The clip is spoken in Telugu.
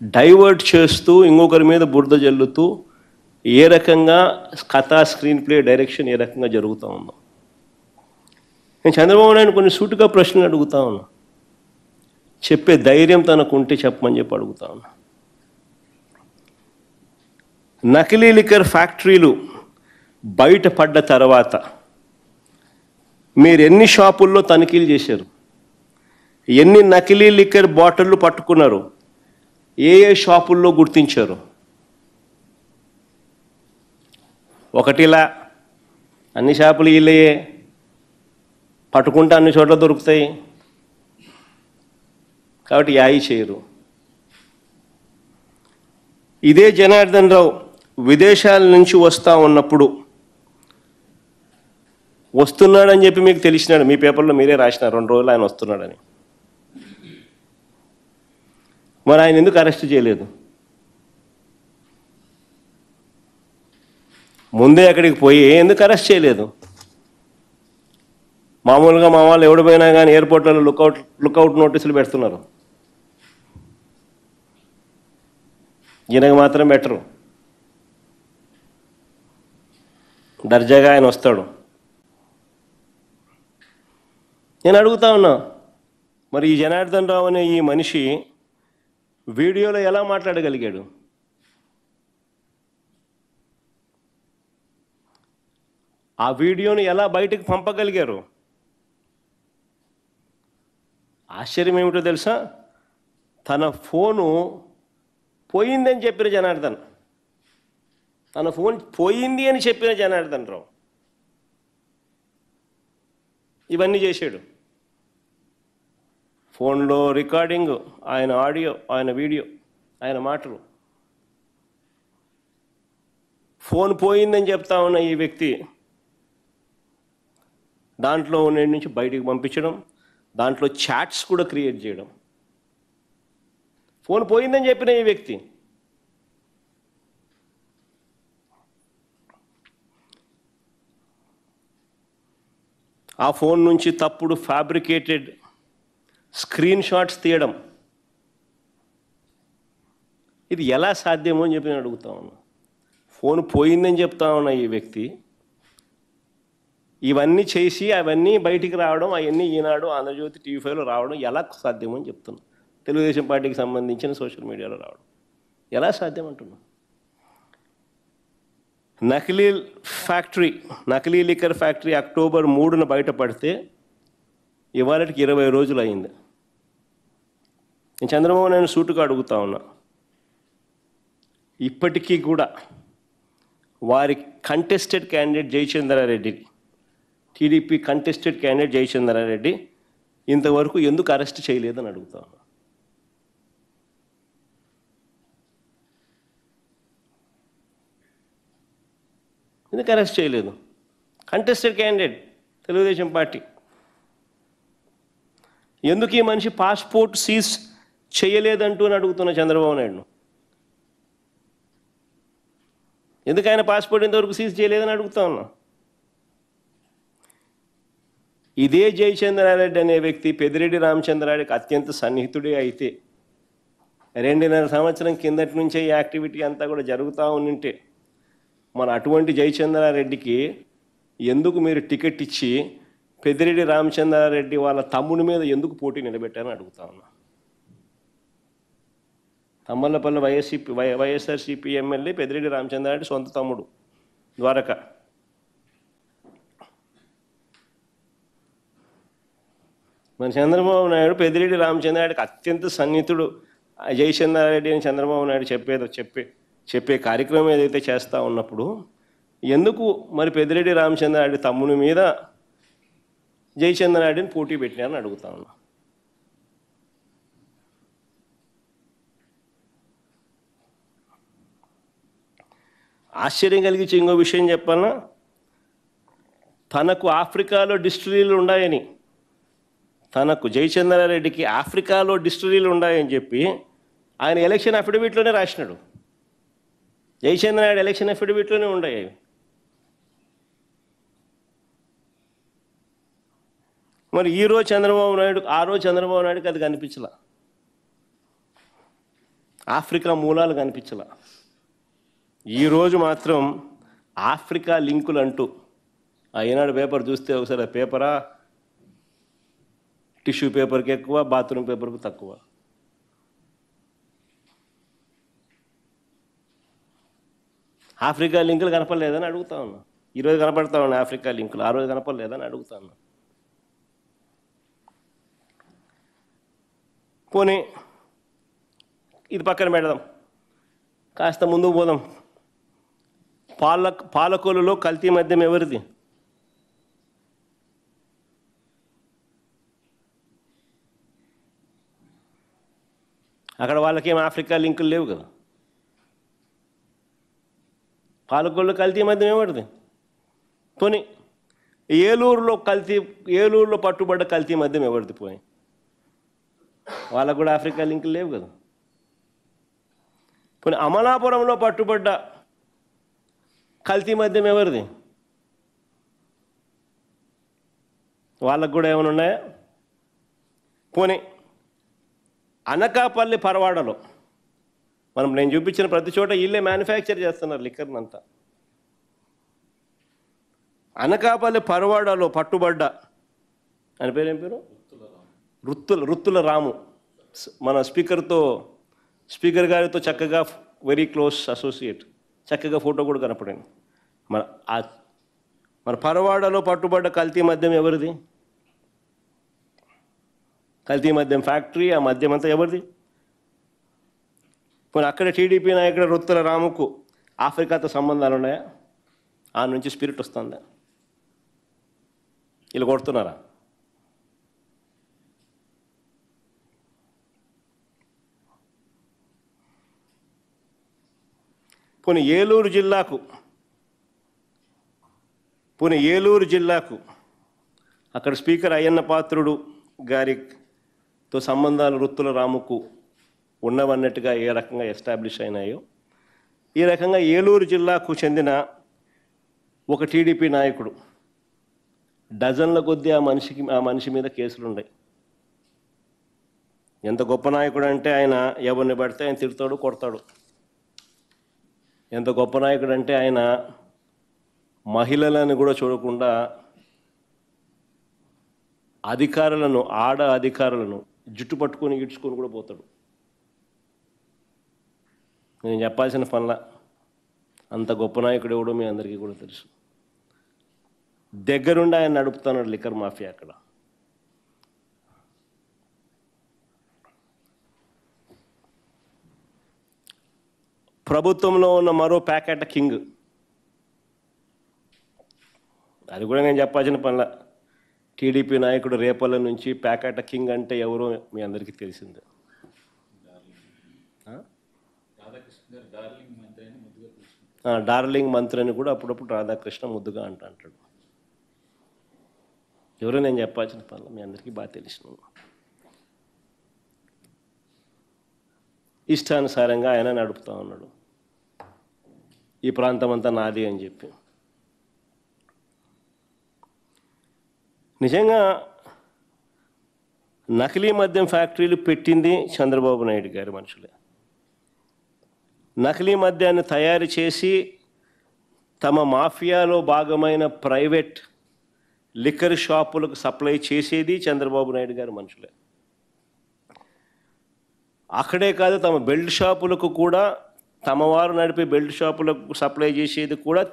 డైవర్ట్ చేస్తూ ఇంకొకరి మీద బురద జల్లుతూ ఏ రకంగా కథా స్క్రీన్ ప్లే డైరెక్షన్ ఏ రకంగా జరుగుతూ ఉందో. నేను చంద్రబాబు నాయుడు కొన్ని సూటిగా ప్రశ్నలు అడుగుతా ఉన్నా, చెప్పే ధైర్యం తనకు ఉంటే చెప్పమని చెప్పి అడుగుతా ఉన్నా. నకిలీ లిక్కర్ ఫ్యాక్టరీలు బయటపడ్డ తర్వాత మీరు ఎన్ని షాపుల్లో తనిఖీలు చేశారు? ఎన్ని నకిలీ లిక్కర్ బాటిళ్ళు పట్టుకున్నారు? ఏ ఏ షాపుల్లో గుర్తించారు? ఒకటిలా అన్ని షాపులు వీళ్ళయే, పట్టుకుంటే అన్ని చోట్ల దొరుకుతాయి కాబట్టి యాయి చేయరు. ఇదే జనార్దన్ రావు విదేశాల నుంచి వస్తూ ఉన్నప్పుడు వస్తున్నాడని చెప్పి మీకు తెలిసినాడు, మీ పేపర్లో మీరే రాసినారు 2 రోజులు ఆయన వస్తున్నాడని. మరి ఆయన ఎందుకు అరెస్ట్ చేయలేదు? ముందే అక్కడికి పోయి ఎందుకు అరెస్ట్ చేయలేదు? మామూలుగా మా వాళ్ళు ఎవడు పోయినా కానీ ఎయిర్పోర్ట్లలో లుకౌట్ నోటీసులు పెడుతున్నారు, ఈయనకు మాత్రం బెటరు. దర్జాగా ఆయన వస్తాడు. నేను అడుగుతా ఉన్నా, మరి ఈ జనార్దన్ రావు అనే ఈ మనిషి వీడియోలో ఎలా మాట్లాడగలిగాడు? ఆ వీడియోని ఎలా బయటకు పంపగలిగారు? ఆశ్చర్యం ఏమిటో తెలుసా, తన ఫోను పోయిందని చెప్పిన జనార్దన్, తన ఫోన్ పోయింది అని చెప్పిన జనార్దన్ రావు ఇవన్నీ చేశాడు. ఫోన్లో రికార్డింగ్, ఆయన ఆడియో, ఆయన వీడియో, ఆయన మాటలు. ఫోన్ పోయిందని చెప్తా ఉన్న ఈ వ్యక్తి దాంట్లో ఉన్న నుంచి బయటికి పంపించడం, దాంట్లో చాట్స్ కూడా క్రియేట్ చేయడం. ఫోన్ పోయిందని చెప్పిన ఈ వ్యక్తి ఆ ఫోన్ నుంచి తప్పుడు ఫ్యాబ్రికేటెడ్ స్క్రీన్ షాట్స్ తీయడం, ఇది ఎలా సాధ్యమో అని చెప్పి నేను అడుగుతా ఉన్నా. ఫోన్ పోయిందని చెప్తా ఉన్న ఈ వ్యక్తి ఇవన్నీ చేసి అవన్నీ బయటికి రావడం, అవన్నీ ఈనాడు ఆంధ్రజ్యోతి TV5లో రావడం ఎలా సాధ్యమో అని చెప్తున్నా. తెలుగుదేశం పార్టీకి సంబంధించిన సోషల్ మీడియాలో రావడం ఎలా సాధ్యం అంటున్నా. నకిలీ లిక్కర్ ఫ్యాక్టరీ అక్టోబర్ 3న బయటపడితే ఇవాళకి 20 రోజులు అయింది. నేను చంద్రబాబు నాయుడు సూటుగా అడుగుతా ఉన్నా, ఇప్పటికీ కూడా వారి contested candidate Jayachandra Reddy, TDP contested candidate Jayachandra Reddy ఇంతవరకు ఎందుకు అరెస్ట్ చేయలేదని అడుగుతా ఉన్నా. ఎందుకు అరెస్ట్ చేయలేదు? Contested candidate Telugu Desam party. ఎందుకు ఈ మనిషి పాస్పోర్ట్ సీజ్ చేయలేదంటూ అని అడుగుతున్న చంద్రబాబు నాయుడును. ఎందుకు ఆయన పాస్పోర్ట్ ఇంతవరకు సీజ్ చేయలేదని అడుగుతా ఉన్నా. ఇదే జయచంద్రారెడ్డి అనే వ్యక్తి పెద్దిరెడ్డి రామచంద్రారెడ్డికి అత్యంత సన్నిహితుడే అయితే 2.5 సంవత్సరం కిందటి నుంచే ఈ యాక్టివిటీ అంతా కూడా జరుగుతూ ఉంటే మన అటువంటి జయచంద్రారెడ్డికి ఎందుకు మీరు టికెట్ ఇచ్చి పెద్దిరెడ్డి రామచంద్రారెడ్డి వాళ్ళ తమ్ముని మీద ఎందుకు పోటీ నిలబెట్టారని అడుగుతా ఉన్నా. తమ్మలపల్లి వైఎస్ఆర్సీపీ ఎమ్మెల్యే పెద్దిరెడ్డి రామచంద్రారెడ్డి సొంత తమ్ముడు ద్వారక. మన చంద్రబాబు నాయుడు పెద్దిరెడ్డి రామచంద్రారెడ్డికి అత్యంత సన్నిహితుడు జయచంద్రారెడ్డి అని చంద్రబాబు నాయుడు చెప్పే కార్యక్రమం ఏదైతే చేస్తూ ఉన్నప్పుడు ఎందుకు మరి పెద్దిరెడ్డి రామచంద్రారెడ్డి తమ్ముని మీద జయచంద్రారెడ్డిని పోటీ పెట్టినారని అడుగుతా ఉన్నా. ఆశ్చర్యం కలిగించే ఇంకో విషయం చెప్పాలన్నా, తనకు ఆఫ్రికాలో డిస్టిలరీలు ఉన్నాయని, తనకు జయచంద్రారెడ్డికి ఆఫ్రికాలో డిస్టిలరీలు ఉన్నాయని చెప్పి ఆయన ఎలక్షన్ అఫిడవిట్లోనే రాసినాడు. జయచంద్రారెడ్డి ఎలక్షన్ అఫిడవిట్లోనే ఉన్నాయి. మరి ఈరోజు చంద్రబాబు నాయుడు, ఆ రోజు చంద్రబాబు నాయుడుకి అది కనిపించలా. ఆఫ్రికా మూలాలు కనిపించాల. ఈరోజు మాత్రం ఆఫ్రికా లింకులు అంటూ ఈనాడు పేపర్ చూస్తే ఒకసారి పేపరా టిష్యూ పేపర్కి ఎక్కువ, బాత్రూమ్ పేపర్కి తక్కువ. ఆఫ్రికా లింకులు కనపడలేదని అడుగుతా ఉన్నా. ఈరోజు కనపడతా ఉన్నాయి ఆఫ్రికా లింకులు, ఆ రోజు కనపడలేదని అడుగుతా ఉన్నా. పోనీ ఇది పక్కన పెడదాం, కాస్త ముందుకు పోదాం. పాలకొల్లులో కల్తీ మద్యం ఎవరిది? అక్కడ వాళ్ళకేం ఆఫ్రికా లింకులు లేవు కదా. పాలకొల్లు కల్తీ మద్యం ఎవరిది? పోనీ ఏలూరులో పట్టుబడ్డ కల్తీ మద్యం ఎవరిది? పోయి వాళ్ళకు కూడా ఆఫ్రికా లింకులు లేవు కదా. పోనీ అమలాపురంలో పట్టుబడ్డ కల్తీ మద్యం ఎవరిది? వాళ్ళకు కూడా ఏమైనా ఉన్నాయా? పోనీ అనకాపల్లి పరవాడలో నేను చూపించిన ప్రతి చోట వీళ్ళే మ్యానుఫ్యాక్చర్ చేస్తున్నారు లిక్కర్ని అంతా. అనకాపల్లి పరవాడలో పట్టుబడ్డ ఆయన పేరు ఏం పేరు? రుత్తుల రాము. మన స్పీకర్ గారితో చక్కగా వెరీ క్లోజ్ అసోసియేట్, చక్కగా ఫోటో కూడా కనపడింది. మన పరవాడలో పట్టుబడ్డ కల్తీ మద్యం ఎవరిది? కల్తీ మద్యం ఫ్యాక్టరీ, ఆ మద్యం అంతా ఎవరిది? పోనీ అక్కడ టీడీపీ నాయకుడు రుత్తుల రాముకు ఆఫ్రికాతో సంబంధాలు ఉన్నాయా? ఆ నుంచి స్పిరిట్ వస్తుందా? వీళ్ళు కొడుతున్నారా? పోనీ ఏలూరు జిల్లాకు అక్కడ స్పీకర్ అయ్యన్న పాత్రుడు గారితో సంబంధాలు రుత్తుల రాముకు ఉన్నవన్నట్టుగా ఏ రకంగా ఎస్టాబ్లిష్ అయినాయో, ఈ రకంగా ఏలూరు జిల్లాకు చెందిన ఒక టీడీపీ నాయకుడు డజన్ల కొద్దీ ఆ మనిషి మీద కేసులు ఉన్నాయి. ఎంత గొప్ప నాయకుడు అంటే ఆయన ఎవరిని పడితే ఆయన తిడతాడు, కొడతాడు. ఎంత గొప్ప నాయకుడు అంటే ఆయన మహిళలను కూడా చూడకుండా ఆడ అధికారులను జుట్టు పట్టుకొని ఈడ్చుకొని కూడా పోతాడు. నేను చెప్పాల్సిన పనుల అంత గొప్ప నాయకుడు ఎవడో మీ అందరికీ కూడా తెలుసు. దగ్గరుండి ఆయన నడుపుతున్నాడు లిక్కర్ మాఫియా. అక్కడ ప్రభుత్వంలో ఉన్న మరో ప్యాకెట్ కింగ్, అది కూడా నేను చెప్పాల్సిన పనుల. టీడీపీ నాయకుడు రేపల్ల నుంచి ప్యాకెట్ కింగ్ అంటే ఎవరో మీ అందరికీ తెలిసిందే. డార్లింగ్ మంత్రి అని కూడా అప్పుడప్పుడు రాధాకృష్ణ ముద్దుగా అంటాడు. ఎవరో నేను చెప్పాల్సిన పనులు మీ అందరికీ బాగా తెలిసిన. ఇష్టానుసారంగా ఆయన నడుపుతా ఉన్నాడు. ఈ ప్రాంతం అంతా నాది అని చెప్పి. నిజంగా నకిలీ మద్యం ఫ్యాక్టరీలు పెట్టింది చంద్రబాబు నాయుడు గారి మనుషులే. నకిలీ మద్యాన్ని తయారు చేసి తమ మాఫియాలో భాగమైన ప్రైవేట్ లిక్కర్ షాపులకు సప్లై చేసేది చంద్రబాబు నాయుడు గారి మనుషులే. అక్కడే కాదు, తమ బెల్ట్ షాపులకు కూడా, తమ వారు నడిపే బెల్ట్ షాపులకు సప్లై చేసేది కూడా